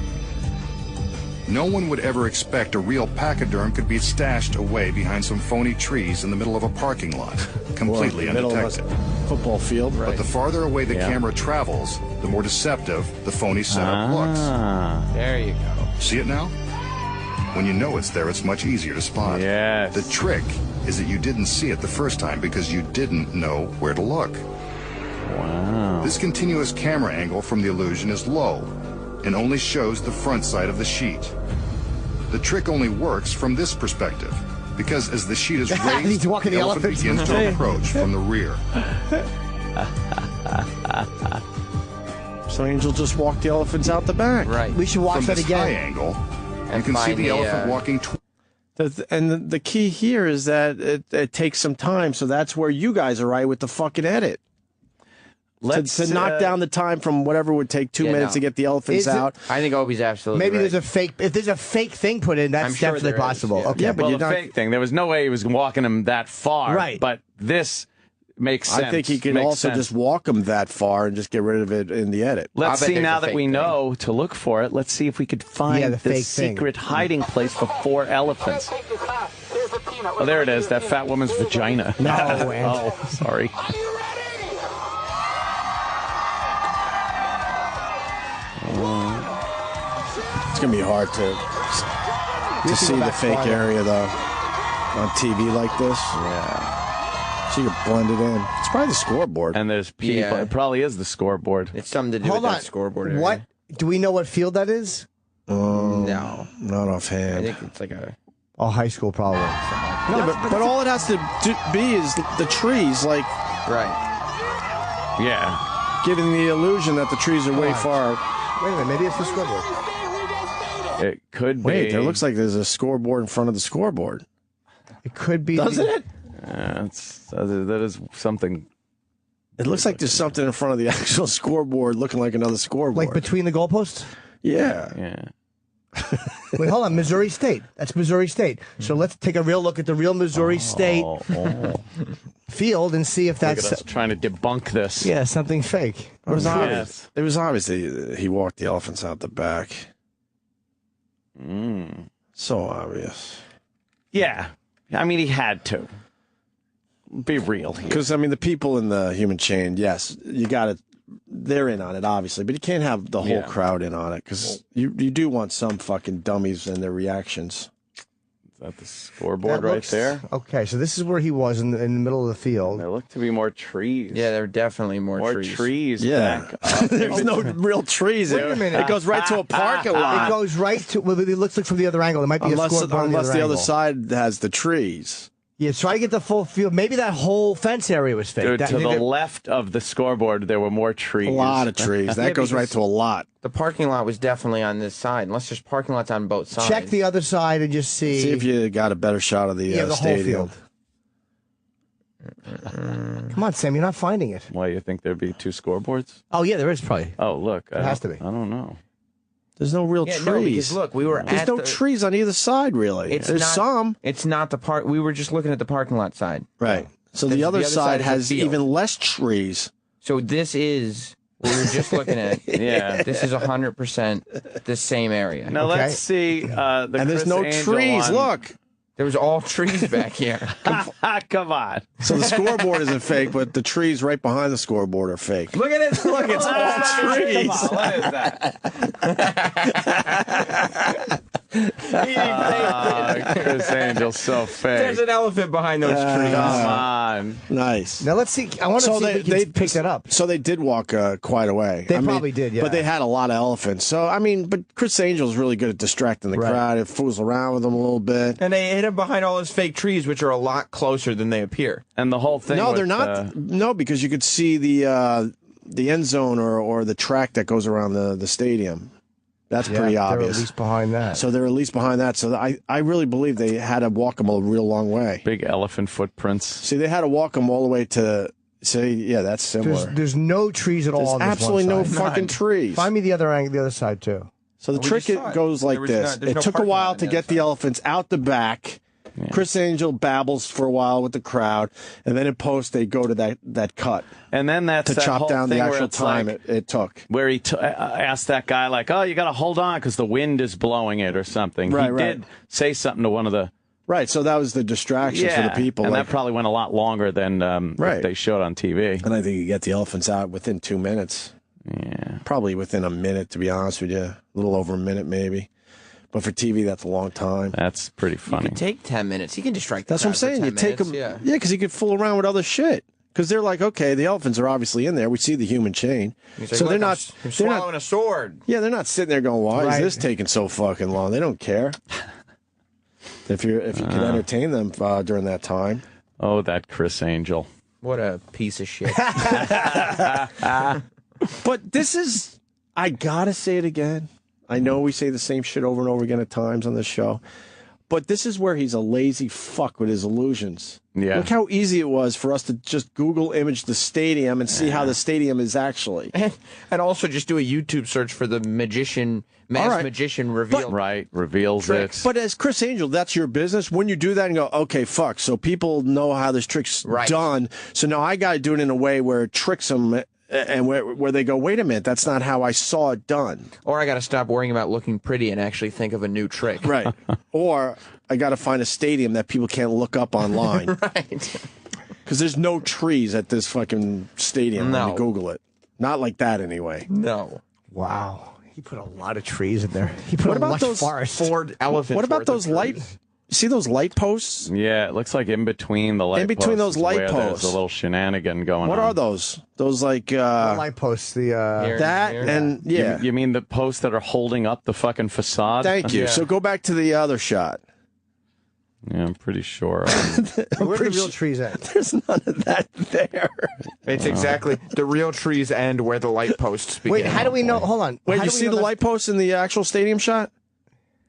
No one would ever expect a real pachyderm could be stashed away behind some phony trees in the middle of a parking lot, completely Middle of undetected. a football field, right? But the farther away the camera travels, the more deceptive the phony setup looks. There you go. See it now? When you know it's there, it's much easier to spot. Yes. The trick is that you didn't see it the first time because you didn't know where to look. Wow. This continuous camera angle from the illusion is low and only shows the front side of the sheet. The trick only works from this perspective because as the sheet is raised, He's walking the elephant elephant. begins to approach from the rear. So Angel just walked the elephants out the back. Right. We should watch From that this high again. angle, You can see the elephant walking. And the key here is that it takes some time, so that's where you guys are right with the fucking edit. To knock down the time from whatever would take 2 minutes to get the elephants out. I think Opie's absolutely Maybe right. there's a fake. If there's a fake thing put in, that's sure definitely there is, possible. yeah. Okay, Yeah, but well, you're the not. fake thing. There was no way he was walking him that far. Right. But this makes sense. I think he can Makes also sense. just walk them that far and just get rid of it in the edit. Let's bet see, there's now a that fake we thing. know to look for it, let's see if we could find the the fake thing. secret hiding place for 4 elephants. Oh, there it is, that fat woman's vagina. No, oh, sorry. It's going to be hard to see the fake area, though, on TV like this. Yeah. So you're blended in. It's probably the scoreboard. And there's people. Yeah. It probably is the scoreboard. It's something to do Hold with on. that scoreboard area. What? Do we know what field that is? No. Not I offhand. think it's like a... Oh, high school probably. Yeah, but all it has to be is the trees, like Right. Yeah. giving the illusion that the trees are way far. Wait a minute, maybe it's the scoreboard. It could be. Wait, there looks like there's a scoreboard in front of the scoreboard. It could be. Doesn't it? That is something. It looks like there's something in front of the actual scoreboard looking like another scoreboard. Like between the goalposts? Yeah. Yeah. Wait, hold on. Missouri State. That's Missouri State. So let's take a real look at the real Missouri State field and see if Look at that's us trying to debunk this. something fake. It was obvious. It was obvious that he walked the elephants out the back. So obvious. Yeah. I mean, he had to. Be real here. Because, I mean, the people in the human chain, yes, you got to, they're in on it, obviously, but you can't have the whole crowd in on it because you do want some fucking dummies and their reactions. Is that the scoreboard right there? Okay, so this is where he was in the middle of the field. There look to be more trees. Yeah, there are definitely more trees. Yeah. Back up. There's no real trees. Wait a minute. It goes right to a parking lot. It goes right to, well, it looks like from the other angle. There might be a scoreboard on unless the other angle. side has the trees. Yeah, try to get the full field. Maybe that whole fence area was fake. Dude, That- to the left of the scoreboard, there were more trees. A lot of trees. That goes right to a lot. The parking lot was definitely on this side, unless there's parking lots on both sides. Check the other side and just see. See if you got a better shot of the, the whole stadium. field. Come on, Sam, you're not finding it. Why, you think there'd be 2 scoreboards? Oh, yeah, there is probably. Oh, look. It has to be. I don't know. There's no real Yeah, trees. no, because look, we were There's at no the, trees on either side, really. There's not, some. It's not the part. We were just looking at the parking lot side. Right. So the other side is the has field. even less trees. So this is what we were just looking at. Yeah. This is 100% the same area. Now, let's see the And there's Criss no Angel trees. one. Look. There was all trees back here. Come on. So the scoreboard isn't fake, but the trees right behind the scoreboard are fake. Look at it. Look, it's all trees. Come on, what is that? Criss Angel's so fake. There's an elephant behind those trees. Come on. Nice. Now let's see. I want to see if we can pick that up. So they did walk quite a way. They probably did, yeah. But they had a lot of elephants. So, I mean, but Criss Angel's really good at distracting the crowd. It fools around with them a little bit. And they hid him behind all those fake trees, which are a lot closer than they appear. And the whole thing. No, with, they're not. No, because you could see the end zone or the track that goes around the stadium. That's pretty obvious. They're at least behind that. So they're at least behind that. So I really believe they had to walk them a real long way. Big elephant footprints. See, they had to walk them all the way to. Say, yeah, that's similar. There's no trees at all. There's on this absolutely one no side. fucking trees. Find me the other angle, the other side too. So the trick goes like this. It took a while to get the elephants out the back. Yeah. Criss Angel babbles for a while with the crowd, and then in post they go to that cut. And then that's to that chop whole down the thing where actual it's time like, it took. Where he asked that guy, like, oh, you got to hold on because the wind is blowing it or something. He did say something to one of the... Right, so that was the distraction for the people. And that probably went a lot longer than what they showed on TV. And I think you get the elephants out within 2 minutes. Yeah. Probably within a minute, to be honest with you. A little over a minute, maybe. But for TV, that's a long time. That's pretty funny. You can take 10 minutes. You can distract the That's what I'm crowd for saying. You 10 take minutes, them, because you could fool around with other shit. Because they're like, okay, the elephants are obviously in there. We see the human chain, like, so they're not. I'm they're swallowing not, a sword. Yeah, they're not sitting there going, "Why Right. is this taking so fucking long?" They don't care. If you could entertain them during that time. Oh, that Criss Angel. What a piece of shit. But this is, I gotta say it again. I know we say the same shit over and over again at times on this show. But this is where he's a lazy fuck with his illusions. Yeah. Look how easy it was for us to just Google image the stadium and see how the stadium is actually. And also just do a YouTube search for the magician reveal. Right, reveals it. But as Criss Angel, that's your business. When you do that and go, okay, fuck, so people know how this trick's done. So now I got to do it in a way where it tricks them and where they go, wait a minute, that's not how I saw it done. Or I got to stop worrying about looking pretty and actually think of a new trick. Right. Or I got to find a stadium that people can't look up online. Right. Because there's no trees at this fucking stadium when you Google it. Not like that anyway. No. Wow. He put a lot of trees in there. He put What a about lush those forest. Ford elephants. What about those light? See those light posts? Yeah, it looks like in between the light In between posts those light where posts. There's a little shenanigan going on. What are those? Those like light posts. The that and yeah. You mean the posts that are holding up the fucking facade? Thank you. Yeah. So go back to the other shot. Yeah, I'm pretty sure. Where are the real trees at? There's none of that there. It's exactly the real trees end where the light posts begin. Wait, how do we know? Hold on. Wait, How you do we see know the that's- light posts in the actual stadium shot?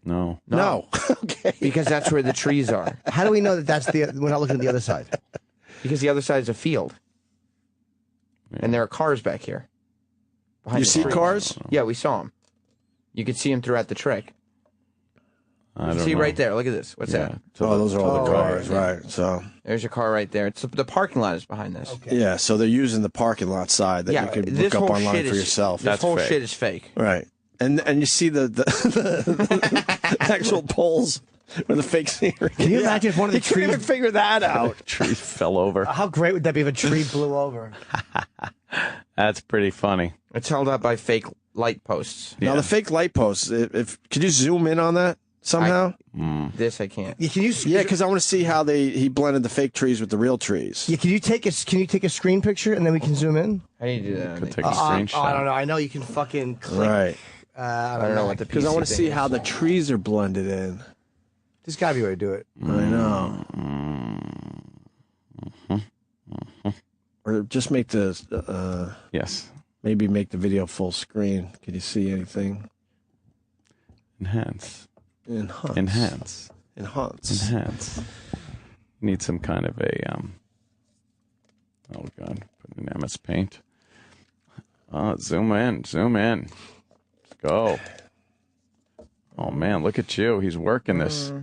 No. No. Okay. Because that's where the trees are. How do we know that that's the? We're not looking at the other side. Because the other side is a field. And there are cars back here. behind You the see tree. cars? Yeah, we saw them. You could see them throughout the trick. I don't See know. right there. Look at this. What's that? Oh, those are all the cars, right. right? So There's your car right there. It's the parking lot is behind this. yeah, so they're using the parking lot side that Yeah, you could this look up whole online shit for is- yourself. This whole shit is fake. Right. And you see the actual poles where the fake scenery. Can you imagine if one of the You couldn't trees? even figure that out. Tree fell over. How great would that be if a tree blew over? That's pretty funny. It's held up by fake light posts. Now the fake light posts. If could you zoom in on that somehow? This I can't. Yeah, can you? Yeah, because I want to see how he blended the fake trees with the real trees. Yeah, can you take a screen picture and then we can zoom in? How do you do that? Could take a screenshot. I don't know. I know you can fucking click. Right. I don't know what the Because I PC want to thing see is. how the trees are blended in. There's got to be a way to do it. I know. Or just make the Yes. maybe make the video full screen. Can you see anything? Enhance. Enhance. Enhance. Enhance. Enhance. Need some kind of a oh god, put in MS Paint. Zoom in. Let's go. Oh man, look at you. He's working this.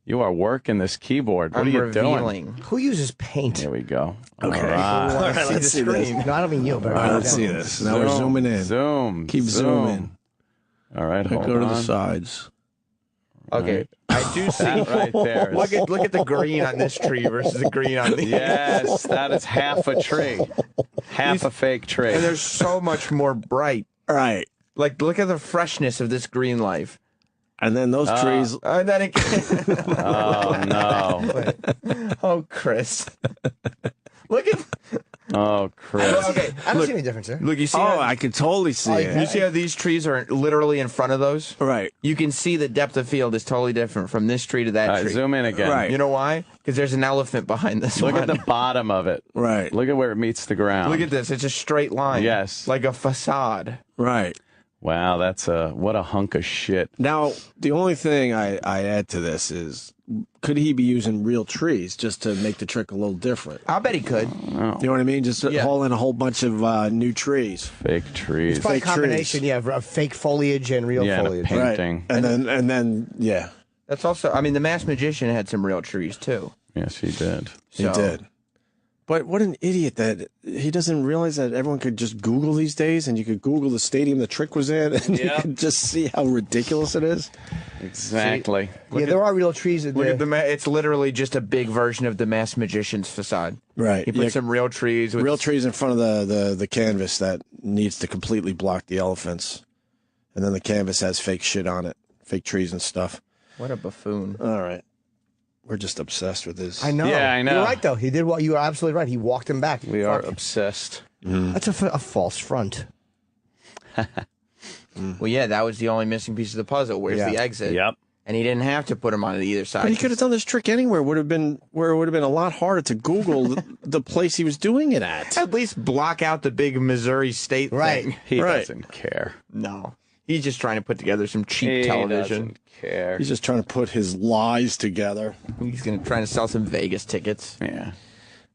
You are working this keyboard. What I'm are you revealing. doing? Who uses paint? Here we go. Okay. All right. All right, let's see this. No, I don't mean you, but All right, let's see this. Now we're zooming in. Zoom. Keep zooming. All right, hold Go to on. the sides. Okay, I do see. Right there. Look at the green on this tree versus the green on the. Yes, that is half a tree. Half a fake tree. And they're so much more bright. Right. Like, look at the freshness of this green life. And then those trees. And then it. Oh no. Oh, Chris. Look at. Oh, Chris. Okay, I don't see any difference there. look. You see? Oh, how, I can totally see it. you see how these trees are literally in front of those? Right. You can see the depth of field is totally different from this tree to that tree. Zoom in again. Right. You know why? Because there's an elephant behind this Look one. at the bottom of it. Right. Look at where it meets the ground. Look at this. It's a straight line. Yes. Like a facade. Right. Wow, that's what a hunk of shit. Now, the only thing I add to this is, could he be using real trees just to make the trick a little different? I bet he could. You know what I mean? Just haul in a whole bunch of new trees. Fake trees. It's probably a fake combination, trees. yeah, of fake foliage and real Yeah, and a foliage. painting. Right. And then, yeah, That's also, I mean, the Masked Magician had some real trees, too. Yes, he did. he did. But what an idiot that he doesn't realize that everyone could just Google these days, and you could Google the stadium the trick was in, and you could just see how ridiculous it is. Exactly. Yeah, there are real trees in Look there. at it's literally just a big version of the Masked Magician's facade. Right. He put some real trees. With real trees in front of the canvas that needs to completely block the elephants, and then the canvas has fake shit on it, fake trees and stuff. What a buffoon. All right. We're just obsessed with this. I know. Yeah, I know. You're right, though. He did what you were absolutely right. He walked him back. We are Fuck. obsessed. That's a false front. Well, yeah, that was the only missing piece of the puzzle. Where's the exit? Yep. And he didn't have to put them on either side. But he could have done this trick anywhere. Would have been where it would have been a lot harder to Google the place he was doing it at. At least block out the big Missouri State thing. He Right. doesn't care. No. He's just trying to put together some cheap television. Doesn't care. He's just trying to put his lies together. He's going to try to sell some Vegas tickets. Yeah.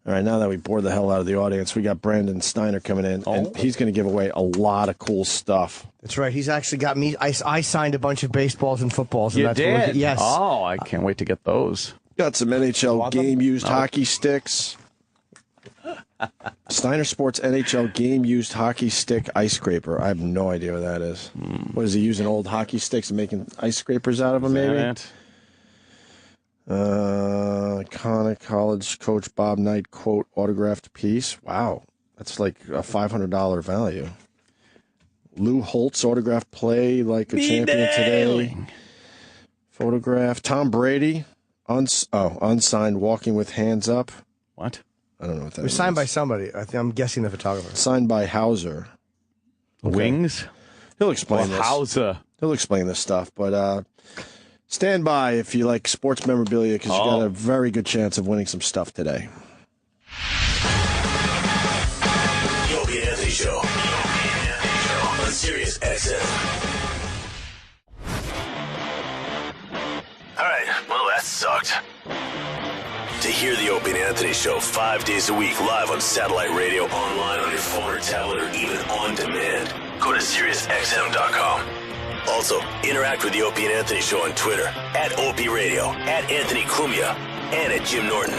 All right, now that we bored the hell out of the audience, we got Brandon Steiner coming in, and he's going to give away a lot of cool stuff. That's right. He's actually got me. I signed a bunch of baseballs and footballs. And You that's did? Yes. Oh, I can't wait to get those. Got some NHL game-used hockey sticks. Steiner Sports NHL game-used hockey stick ice scraper. I have no idea what that is. What is he using old hockey sticks and making ice scrapers out of them? Maybe. Iconic college coach Bob Knight quote autographed piece. Wow, that's like a $500 value. Lou Holtz autographed play like a champion today. Photograph Tom Brady unsigned walking with hands up. What? I don't know what that It was signed by somebody. I'm guessing the photographer. Signed by Hauser. Okay. Wings? He'll explain this. Hauser. He'll explain this stuff, but stand by if you like sports memorabilia because you got a very good chance of winning some stuff today. The Opie and Anthony Show. On Sirius XM. All right, well, that sucked. To hear the Opie and Anthony Show 5 days a week live on satellite radio, online on your phone or tablet, or even on demand, go to SiriusXM.com. Also, interact with the Opie and Anthony Show on Twitter, at Opie Radio, at Anthony Cumia, and at Jim Norton.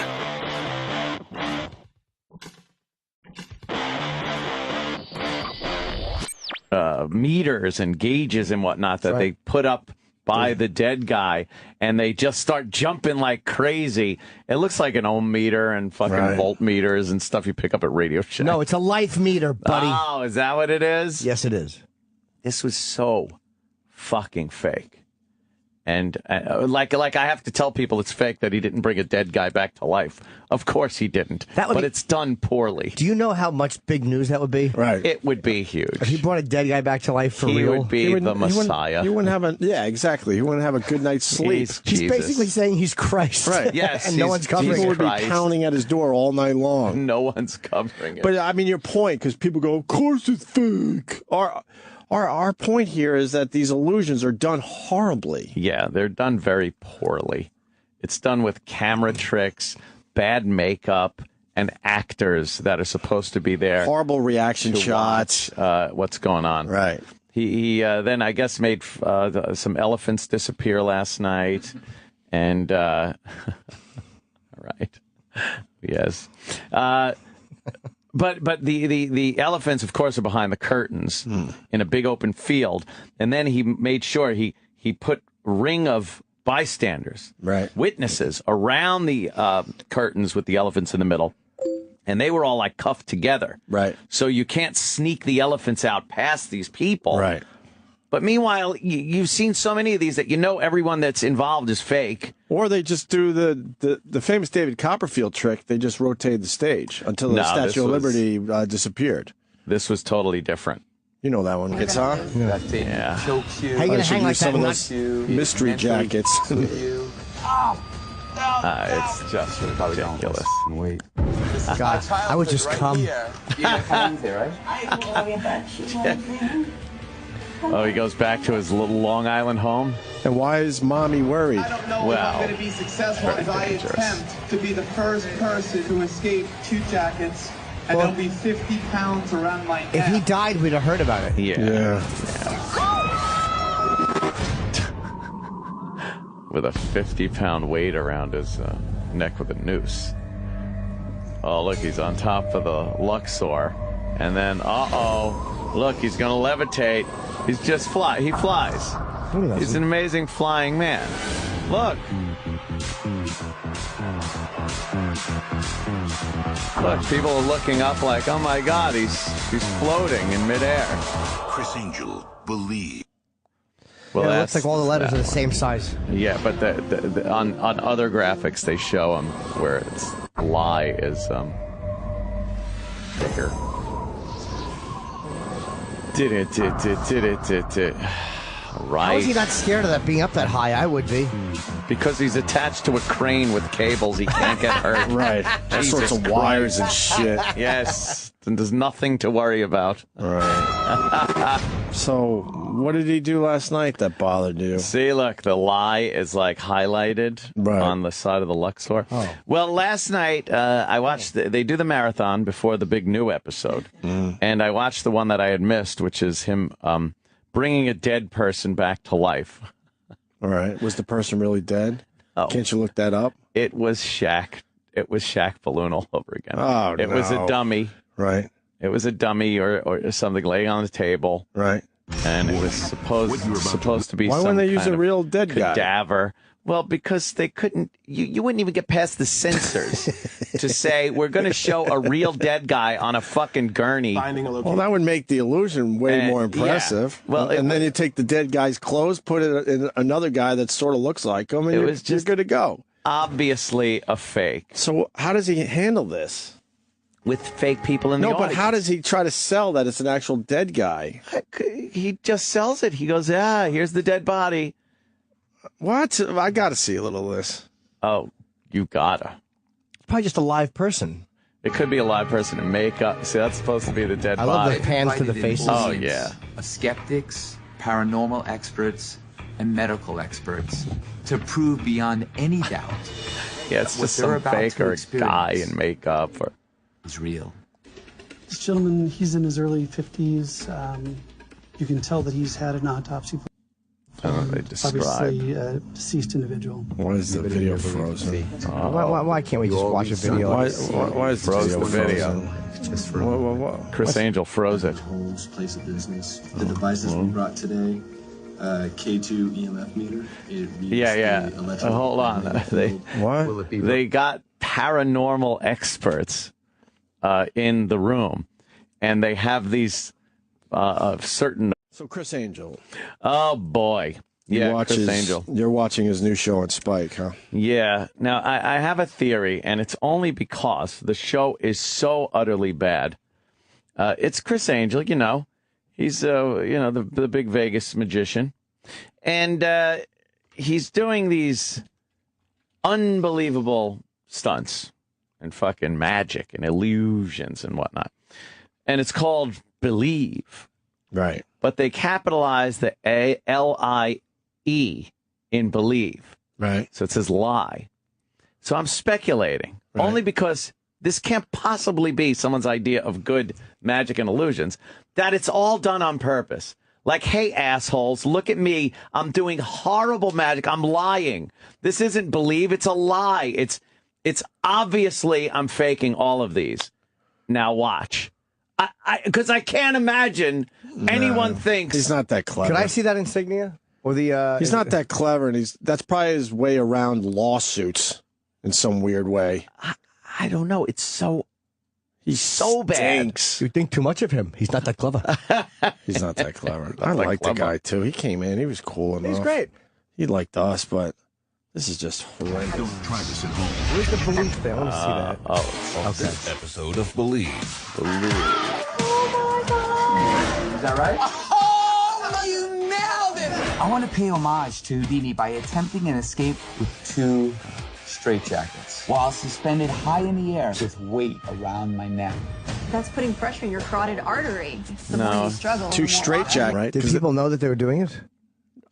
Meters and gauges and whatnot that they put up by the dead guy, and they just start jumping like crazy. It looks like an ohm meter and fucking voltmeters and stuff you pick up at Radio Shack. No, it's a life meter, buddy. Oh, is that what it is? Yes, it is. This was so fucking fake. And like I have to tell people it's fake that he didn't bring a dead guy back to life. Of course he didn't. But it's done poorly. Do you know how much big news that would be? Right. It would be huge. If he brought a dead guy back to life for he real. Would be the Messiah. He wouldn't have a exactly. He wouldn't have a good night's sleep. He's basically saying he's Christ. Right. Yes. and no one's covering People it. would be pounding at his door all night long. No one's covering it. But I mean, your point, because people go, of course it's fake. Our point here is that these illusions are done horribly. Yeah, they're done very poorly. It's done with camera tricks, bad makeup, and actors that are supposed to be there. Horrible reaction shots. What's going on? Right. He then, I guess, made some elephants disappear last night. And, right. Yes. But the elephants, of course, are behind the curtains in a big open field. And then he made sure he put ring of bystanders, witnesses, around the curtains with the elephants in the middle. And they were all like cuffed together. Right. So you can't sneak the elephants out past these people. Right. But meanwhile, you've seen so many of these that you know everyone that's involved is fake. Or they just do the famous David Copperfield trick. They just rotated the stage until the Statue of Liberty disappeared. This was totally different. You know that one. Guitar? Yeah. How you going to hang like that? Some of those mystery jackets. It's just ridiculous. Wait. God, I would just come. Oh, he goes back to his little Long Island home? And why is mommy worried? I don't know if I'm going to be successful if I attempt to be the first person to escape 2 jackets, and there'll be 50 pounds around my neck. If he died, we'd have heard about it. Yeah. With a 50-pound weight around his neck with a noose. Oh, look, he's on top of the Luxor. And then, look, he's going to levitate. He's just he flies. He's an amazing flying man. Look. Look, people are looking up like, oh my God, he's floating in midair. Criss Angel, believe. Well, it looks like all the letters are the same size. Yeah, but on other graphics they show them where it's lie is bigger. Right. How is he not scared of that being up that high? I would be. Because he's attached to a crane with cables. He can't get hurt. Right. All sorts of wires and shit. Yes. And there's nothing to worry about. Right. So, what did he do last night that bothered you? See, look, the lie is like highlighted on the side of the Luxor. Oh. Well, last night I watched, they do the marathon before the big new episode. And I watched the one that I had missed, which is him bringing a dead person back to life. All right. Was the person really dead? Oh. Can't you look that up? It was Shaq. It was Shaq Balloon all over again. Oh, It was a dummy. Right. It was a dummy or something laying on the table. Right. And it was supposed to be Why some wouldn't they use kind a of real dead guy? cadaver. Well, because they couldn't, you wouldn't even get past the censors to say, we're going to show a real dead guy on a fucking gurney. Well, that would make the illusion way more impressive. Yeah. Well, and then you take the dead guy's clothes, put it in another guy that sort of looks like him, and you're good to go. Obviously a fake. So how does he handle this? With fake people in the audience. No, but how does he try to sell that it's an actual dead guy? He just sells it. He goes, here's the dead body. What? I got to see a little of this. Oh, you gotta. It's probably just a live person. It could be a live person in makeup. See, that's supposed to be the dead body. I love the pans to the faces. Oh, yeah. Of skeptics, paranormal experts, and medical experts to prove beyond any doubt. Yeah, it's what just they're some about fake to or experience guy in makeup. Or is real. This gentleman, he's in his early 50s. You can tell that he's had an autopsy. They describe. Obviously, a deceased individual. Why is the video frozen? Why can't we just watch a video? Why is the Froze the video? Just for Criss Angel froze it. Homes, place of business. The devices we brought today, K2 EMF meter. It reads the electrical Hold on. They got paranormal experts in the room, and they have these certain. So Criss Angel. Oh boy. Yeah, Criss Angel. You're watching his new show on Spike, huh? Yeah. Now, I have a theory, and it's only because the show is so utterly bad. It's Criss Angel, you know. He's, the big Vegas magician. And he's doing these unbelievable stunts and fucking magic and illusions and whatnot. And it's called Believe. Right. But they capitalize the A-L-I-E in believe. Right. So it says lie. So I'm speculating, only because this can't possibly be someone's idea of good magic and illusions, that it's all done on purpose. Like, hey, assholes, look at me. I'm doing horrible magic. I'm lying. This isn't believe. It's a lie. It's obviously I'm faking all of these. Now watch. Because I can't imagine anyone thinks he's not that clever. Can I see that insignia? Or the he's not that clever, and that's probably his way around lawsuits in some weird way. I don't know. It's so so bad. You think too much of him. He's not that clever. He's not that clever. I like the guy too. He came in. He was cool enough. He's great. He liked us, but this is just horrendous. Don't try this at home. Where's the Believe thing? I want to see that. Okay. This episode of Believe. Is that right? Oh, you nailed it! I want to pay homage to Houdini by attempting an escape with 2 straitjackets while suspended high in the air with weight around my neck. That's putting pressure in your carotid artery. The No. more you struggle, Two the more straitjackets, right? Did people know that they were doing it?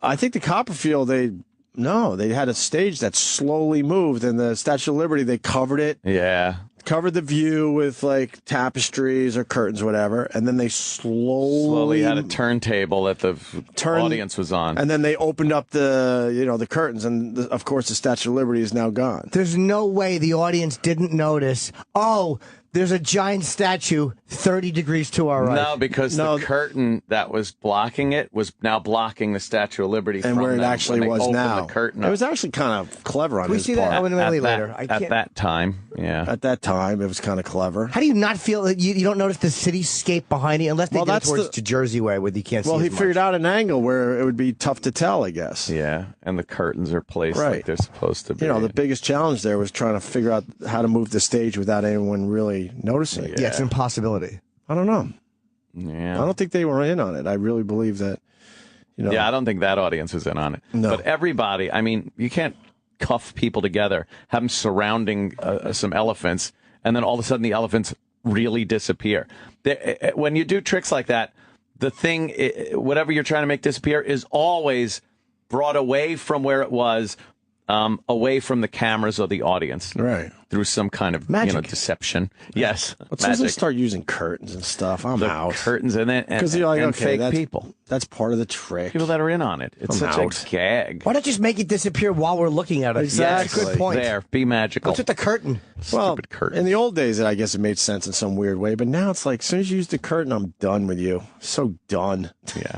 I think the Copperfield, they had a stage that slowly moved, and the Statue of Liberty, they covered it. Yeah. Covered the view with like tapestries or curtains, whatever, and then they slowly had a turntable that the audience was on, and then they opened up the curtains, and of course the Statue of Liberty is now gone. There's no way the audience didn't notice. Oh, there's a giant statue 30 degrees to our right. No, because the curtain that was blocking it was now blocking the Statue of Liberty and from where it them actually when they was opened now. The curtain it was actually kind of clever on Can we his see part. that later? At that time, yeah. At that time, it was kind of clever. How do you not feel that you don't notice the cityscape behind you unless they did it towards the Jersey way where you can't see Well, he as much. figured out an angle where it would be tough to tell, I guess. Yeah, and the curtains are placed like they're supposed to be. The biggest challenge there was trying to figure out how to move the stage without anyone really noticing it. Yeah, it's an impossibility. I don't know. Yeah. I don't think they were in on it. I really believe that, You know? Yeah, I don't think that audience was in on it. No. But everybody, I mean, you can't cuff people together, have them surrounding some elephants, and then all of a sudden the elephants really disappear. When you do tricks like that, the thing, whatever you're trying to make disappear, is always brought away from where it was, away from the cameras or the audience. Right. Through some kind of deception. Yes. As soon as they start using curtains and stuff, I'm out. Curtains and then Because you're like, and okay, fake people. That's part of the trick. People that are in on it. It's I'm such out. a gag. Why not just make it disappear while we're looking at it? Exactly. That's a good point. There, be magical. What's with the curtain? Well, Stupid curtain. in the old days, I guess it made sense in some weird way, but now it's like, as soon as you use the curtain, I'm done with you. So done. Yeah.